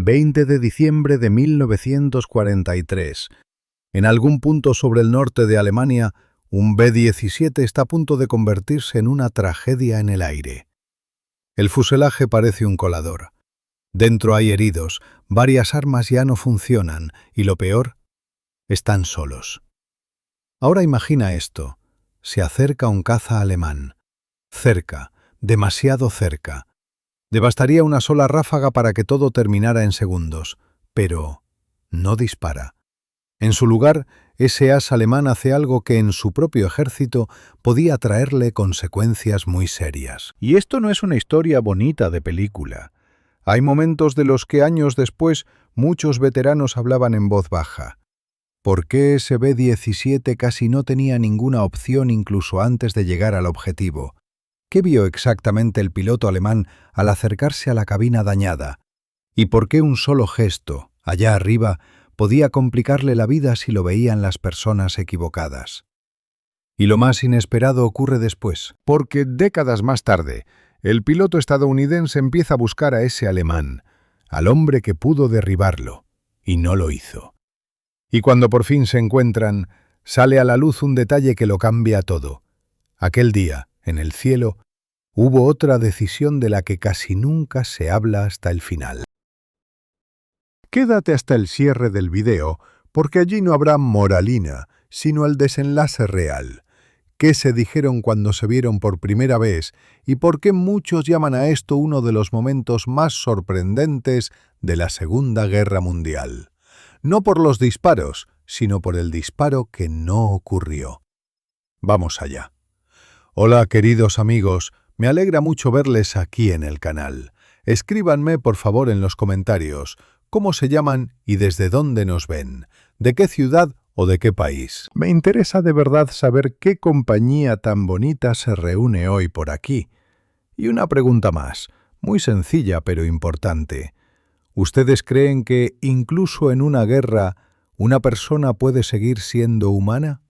20 de diciembre de 1943. En algún punto sobre el norte de Alemania, un B-17 está a punto de convertirse en una tragedia en el aire. El fuselaje parece un colador. Dentro hay heridos, varias armas ya no funcionan y lo peor, están solos. Ahora imagina esto. Se acerca un caza alemán. Cerca, demasiado cerca. Bastaría una sola ráfaga para que todo terminara en segundos, pero no dispara. En su lugar, ese as alemán hace algo que en su propio ejército podía traerle consecuencias muy serias. Y esto no es una historia bonita de película. Hay momentos de los que años después muchos veteranos hablaban en voz baja. ¿Por qué ese B-17 casi no tenía ninguna opción incluso antes de llegar al objetivo? ¿Qué vio exactamente el piloto alemán al acercarse a la cabina dañada? ¿Y por qué un solo gesto, allá arriba, podía complicarle la vida si lo veían las personas equivocadas? Y lo más inesperado ocurre después. Porque décadas más tarde, el piloto estadounidense empieza a buscar a ese alemán, al hombre que pudo derribarlo, y no lo hizo. Y cuando por fin se encuentran, sale a la luz un detalle que lo cambia todo. Aquel día, en el cielo, hubo otra decisión de la que casi nunca se habla hasta el final. Quédate hasta el cierre del video, porque allí no habrá moralina, sino el desenlace real. ¿Qué se dijeron cuando se vieron por primera vez y por qué muchos llaman a esto uno de los momentos más sorprendentes de la Segunda Guerra Mundial? No por los disparos, sino por el disparo que no ocurrió. Vamos allá. Hola, queridos amigos, me alegra mucho verles aquí en el canal. Escríbanme, por favor, en los comentarios cómo se llaman y desde dónde nos ven, de qué ciudad o de qué país. Me interesa de verdad saber qué compañía tan bonita se reúne hoy por aquí. Y una pregunta más, muy sencilla pero importante. ¿Ustedes creen que, incluso en una guerra, una persona puede seguir siendo humana?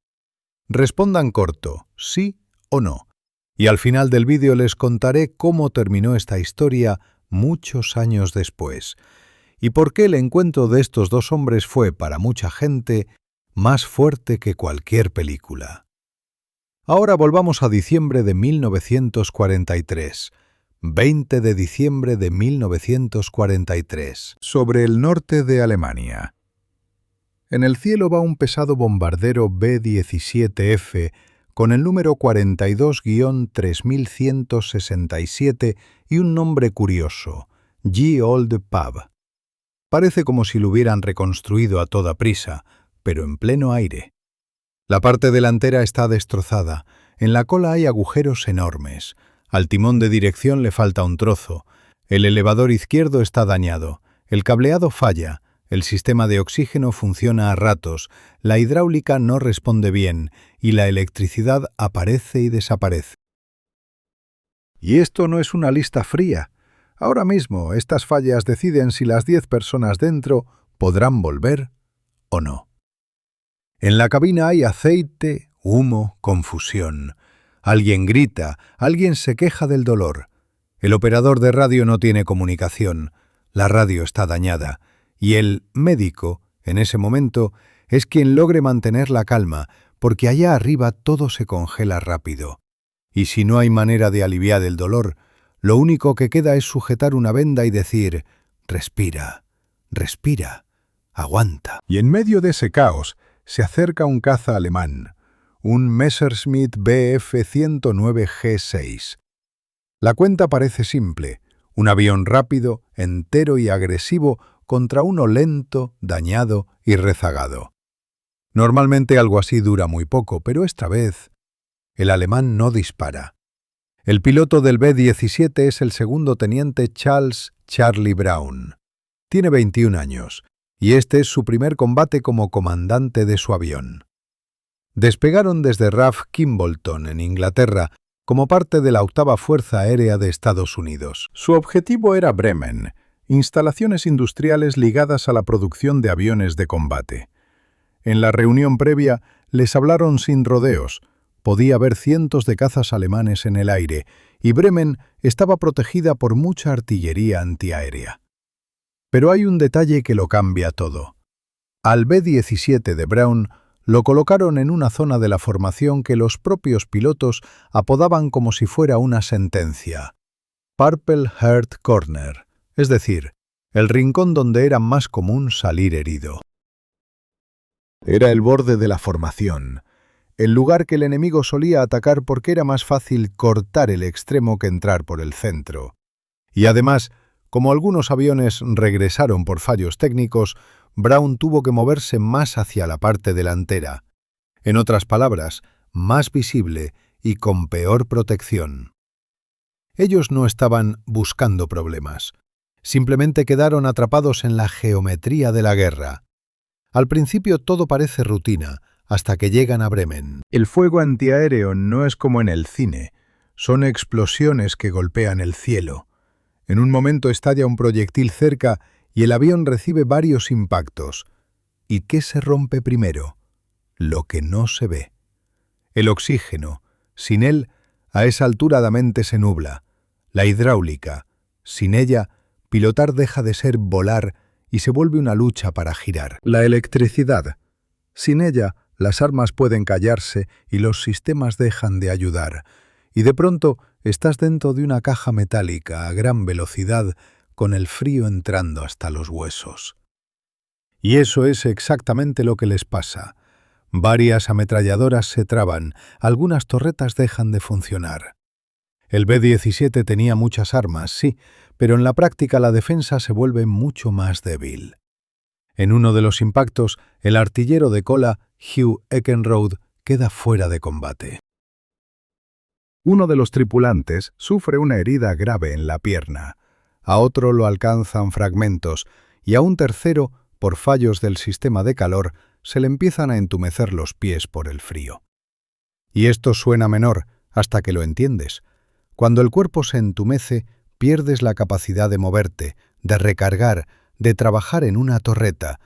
Respondan corto, sí o no. Y al final del vídeo les contaré cómo terminó esta historia muchos años después, y por qué el encuentro de estos dos hombres fue, para mucha gente, más fuerte que cualquier película. Ahora volvamos a diciembre de 1943. 20 de diciembre de 1943. Sobre el norte de Alemania. En el cielo va un pesado bombardero B-17F con el número 42-3167 y un nombre curioso, Ye Olde Pub. Parece como si lo hubieran reconstruido a toda prisa, pero en pleno aire. La parte delantera está destrozada, en la cola hay agujeros enormes, al timón de dirección le falta un trozo, el elevador izquierdo está dañado, el cableado falla, el sistema de oxígeno funciona a ratos, la hidráulica no responde bien y la electricidad aparece y desaparece. Y esto no es una lista fría. Ahora mismo estas fallas deciden si las 10 personas dentro podrán volver o no. En la cabina hay aceite, humo, confusión. Alguien grita, alguien se queja del dolor. El operador de radio no tiene comunicación, la radio está dañada, y el médico, en ese momento, es quien logre mantener la calma, porque allá arriba todo se congela rápido. Y si no hay manera de aliviar el dolor, lo único que queda es sujetar una venda y decir, respira, respira, aguanta. Y en medio de ese caos se acerca un caza alemán, un Messerschmitt Bf-109 G6. La cuenta parece simple, un avión rápido, entero y agresivo contra uno lento, dañado y rezagado. Normalmente algo así dura muy poco, pero esta vez el alemán no dispara. El piloto del B-17 es el segundo teniente Charles Charlie Brown. Tiene 21 años, y este es su primer combate como comandante de su avión. Despegaron desde RAF Kimbolton, en Inglaterra, como parte de la 8ª Fuerza Aérea de Estados Unidos. Su objetivo era Bremen, instalaciones industriales ligadas a la producción de aviones de combate. En la reunión previa les hablaron sin rodeos. Podía haber cientos de cazas alemanes en el aire, y Bremen estaba protegida por mucha artillería antiaérea. Pero hay un detalle que lo cambia todo. Al B-17 de Brown lo colocaron en una zona de la formación que los propios pilotos apodaban como si fuera una sentencia: Purple Heart Corner, es decir, el rincón donde era más común salir herido. Era el borde de la formación, el lugar que el enemigo solía atacar porque era más fácil cortar el extremo que entrar por el centro. Y además, como algunos aviones regresaron por fallos técnicos, Brown tuvo que moverse más hacia la parte delantera. En otras palabras, más visible y con peor protección. Ellos no estaban buscando problemas. Simplemente quedaron atrapados en la geometría de la guerra. Al principio todo parece rutina, hasta que llegan a Bremen. El fuego antiaéreo no es como en el cine. Son explosiones que golpean el cielo. En un momento estalla un proyectil cerca y el avión recibe varios impactos. ¿Y qué se rompe primero? Lo que no se ve. El oxígeno. Sin él, a esa altura la mente se nubla. La hidráulica. Sin ella, pilotar deja de ser volar y se vuelve una lucha para girar. La electricidad. Sin ella, las armas pueden callarse y los sistemas dejan de ayudar. Y de pronto estás dentro de una caja metálica a gran velocidad con el frío entrando hasta los huesos. Y eso es exactamente lo que les pasa. Varias ametralladoras se traban, algunas torretas dejan de funcionar. El B-17 tenía muchas armas, sí, pero en la práctica la defensa se vuelve mucho más débil. En uno de los impactos, el artillero de cola, Hugh Eckenrode, queda fuera de combate. Uno de los tripulantes sufre una herida grave en la pierna, a otro lo alcanzan fragmentos y a un tercero, por fallos del sistema de calor, se le empiezan a entumecer los pies por el frío. Y esto suena menor hasta que lo entiendes. Cuando el cuerpo se entumece, pierdes la capacidad de moverte, de recargar, de trabajar en una torreta,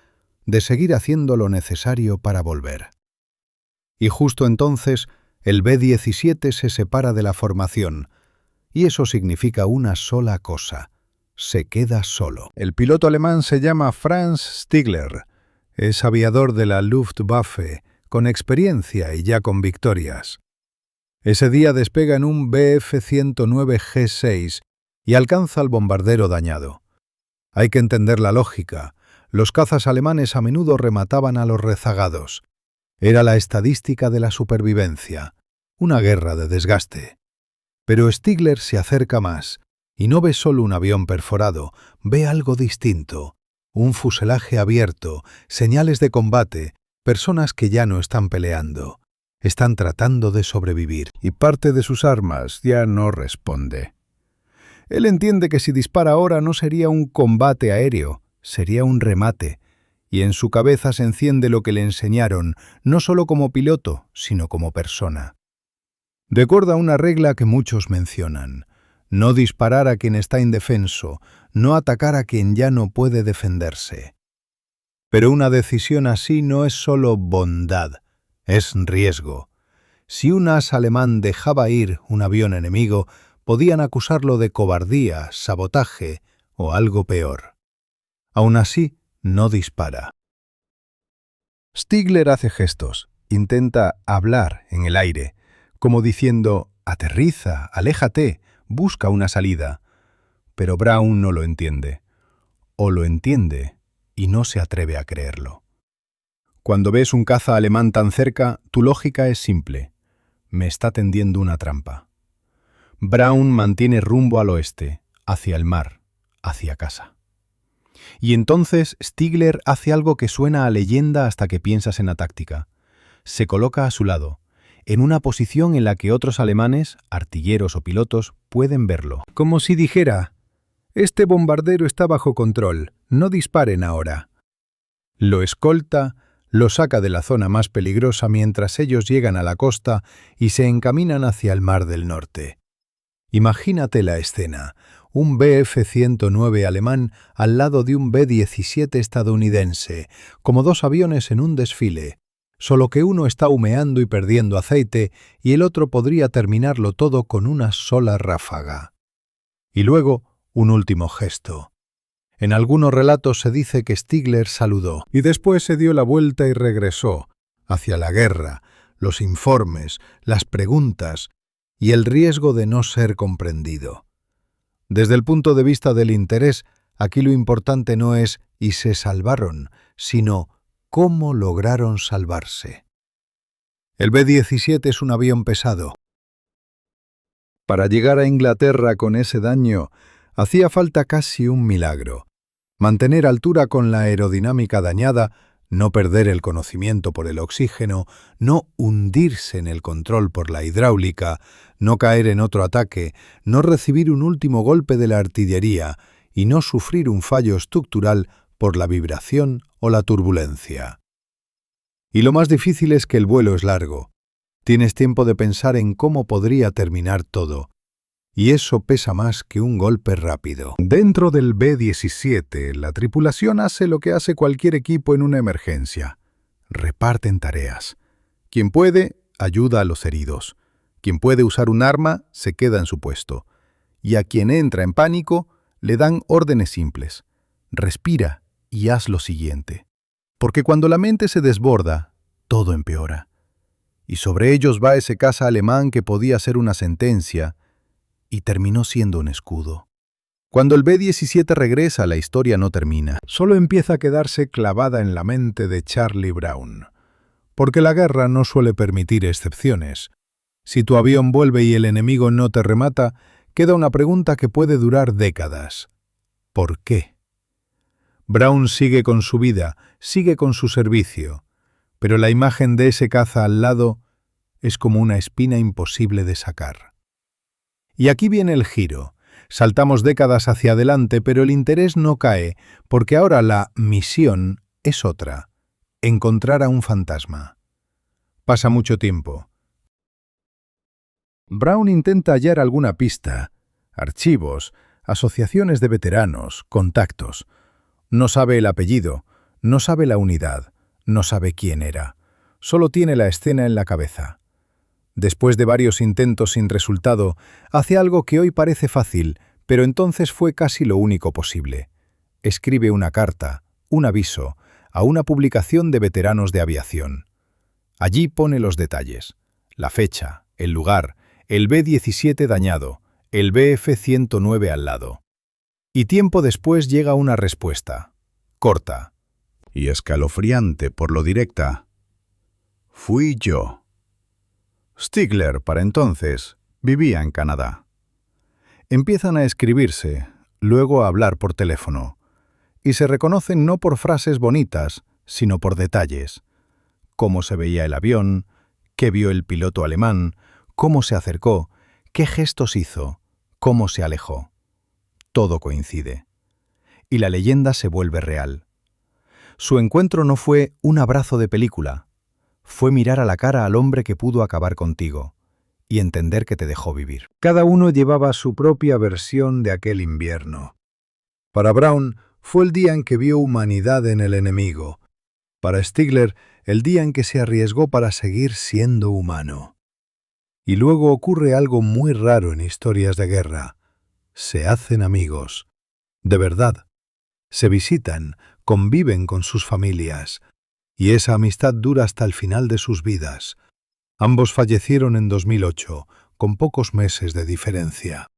de seguir haciendo lo necesario para volver. Y justo entonces, el B-17 se separa de la formación, y eso significa una sola cosa: se queda solo. El piloto alemán se llama Franz Stigler. Es aviador de la Luftwaffe, con experiencia y ya con victorias. Ese día despega en un Bf-109 G6 y alcanza al bombardero dañado. Hay que entender la lógica. Los cazas alemanes a menudo remataban a los rezagados. Era la estadística de la supervivencia, una guerra de desgaste. Pero Stigler se acerca más y no ve solo un avión perforado, ve algo distinto. Un fuselaje abierto, señales de combate, personas que ya no están peleando. Están tratando de sobrevivir, y parte de sus armas ya no responde. Él entiende que si dispara ahora no sería un combate aéreo, sería un remate, y en su cabeza se enciende lo que le enseñaron, no solo como piloto, sino como persona. Recuerda una regla que muchos mencionan: no disparar a quien está indefenso, no atacar a quien ya no puede defenderse. Pero una decisión así no es solo bondad, es riesgo. Si un as alemán dejaba ir un avión enemigo, podían acusarlo de cobardía, sabotaje o algo peor. Aún así, no dispara. Stigler hace gestos, intenta hablar en el aire, como diciendo: aterriza, aléjate, busca una salida. Pero Brown no lo entiende. O lo entiende y no se atreve a creerlo. Cuando ves un caza alemán tan cerca, tu lógica es simple: me está tendiendo una trampa. Brown mantiene rumbo al oeste, hacia el mar, hacia casa. Y entonces Stigler hace algo que suena a leyenda hasta que piensas en la táctica. Se coloca a su lado, en una posición en la que otros alemanes, artilleros o pilotos, pueden verlo. Como si dijera: este bombardero está bajo control, no disparen ahora. Lo escolta, lo saca de la zona más peligrosa mientras ellos llegan a la costa y se encaminan hacia el Mar del Norte. Imagínate la escena: un Bf-109 alemán al lado de un B-17 estadounidense, como dos aviones en un desfile, solo que uno está humeando y perdiendo aceite y el otro podría terminarlo todo con una sola ráfaga. Y luego, un último gesto. En algunos relatos se dice que Stigler saludó y después se dio la vuelta y regresó hacia la guerra, los informes, las preguntas y el riesgo de no ser comprendido. Desde el punto de vista del interés, aquí lo importante no es «y se salvaron», sino «cómo lograron salvarse». El B-17 es un avión pesado. Para llegar a Inglaterra con ese daño, hacía falta casi un milagro. Mantener altura con la aerodinámica dañada, no perder el conocimiento por el oxígeno, no hundirse en el control por la hidráulica, no caer en otro ataque, no recibir un último golpe de la artillería y no sufrir un fallo estructural por la vibración o la turbulencia. Y lo más difícil es que el vuelo es largo. Tienes tiempo de pensar en cómo podría terminar todo. Y eso pesa más que un golpe rápido. Dentro del B-17, la tripulación hace lo que hace cualquier equipo en una emergencia. Reparten tareas. Quien puede, ayuda a los heridos. Quien puede usar un arma, se queda en su puesto. Y a quien entra en pánico, le dan órdenes simples. Respira y haz lo siguiente. Porque cuando la mente se desborda, todo empeora. Y sobre ellos va ese caza alemán que podía ser una sentencia, y terminó siendo un escudo. Cuando el B-17 regresa, la historia no termina. Solo empieza a quedarse clavada en la mente de Charlie Brown. Porque la guerra no suele permitir excepciones. Si tu avión vuelve y el enemigo no te remata, queda una pregunta que puede durar décadas. ¿Por qué? Brown sigue con su vida, sigue con su servicio, pero la imagen de ese caza al lado es como una espina imposible de sacar. Y aquí viene el giro. Saltamos décadas hacia adelante, pero el interés no cae, porque ahora la misión es otra: encontrar a un fantasma. Pasa mucho tiempo. Brown intenta hallar alguna pista, archivos, asociaciones de veteranos, contactos. No sabe el apellido, no sabe la unidad, no sabe quién era. Solo tiene la escena en la cabeza. Después de varios intentos sin resultado, hace algo que hoy parece fácil, pero entonces fue casi lo único posible. Escribe una carta, un aviso, a una publicación de veteranos de aviación. Allí pone los detalles: la fecha, el lugar, el B-17 dañado, el BF-109 al lado. Y tiempo después llega una respuesta, corta y escalofriante por lo directa. Fui yo. Stigler, para entonces, vivía en Canadá. Empiezan a escribirse, luego a hablar por teléfono, y se reconocen no por frases bonitas, sino por detalles. Cómo se veía el avión, qué vio el piloto alemán, cómo se acercó, qué gestos hizo, cómo se alejó. Todo coincide. Y la leyenda se vuelve real. Su encuentro no fue un abrazo de película. Fue mirar a la cara al hombre que pudo acabar contigo y entender que te dejó vivir. Cada uno llevaba su propia versión de aquel invierno. Para Brown fue el día en que vio humanidad en el enemigo. Para Stigler, el día en que se arriesgó para seguir siendo humano. Y luego ocurre algo muy raro en historias de guerra. Se hacen amigos. De verdad. Se visitan, conviven con sus familias. Y esa amistad dura hasta el final de sus vidas. Ambos fallecieron en 2008, con pocos meses de diferencia.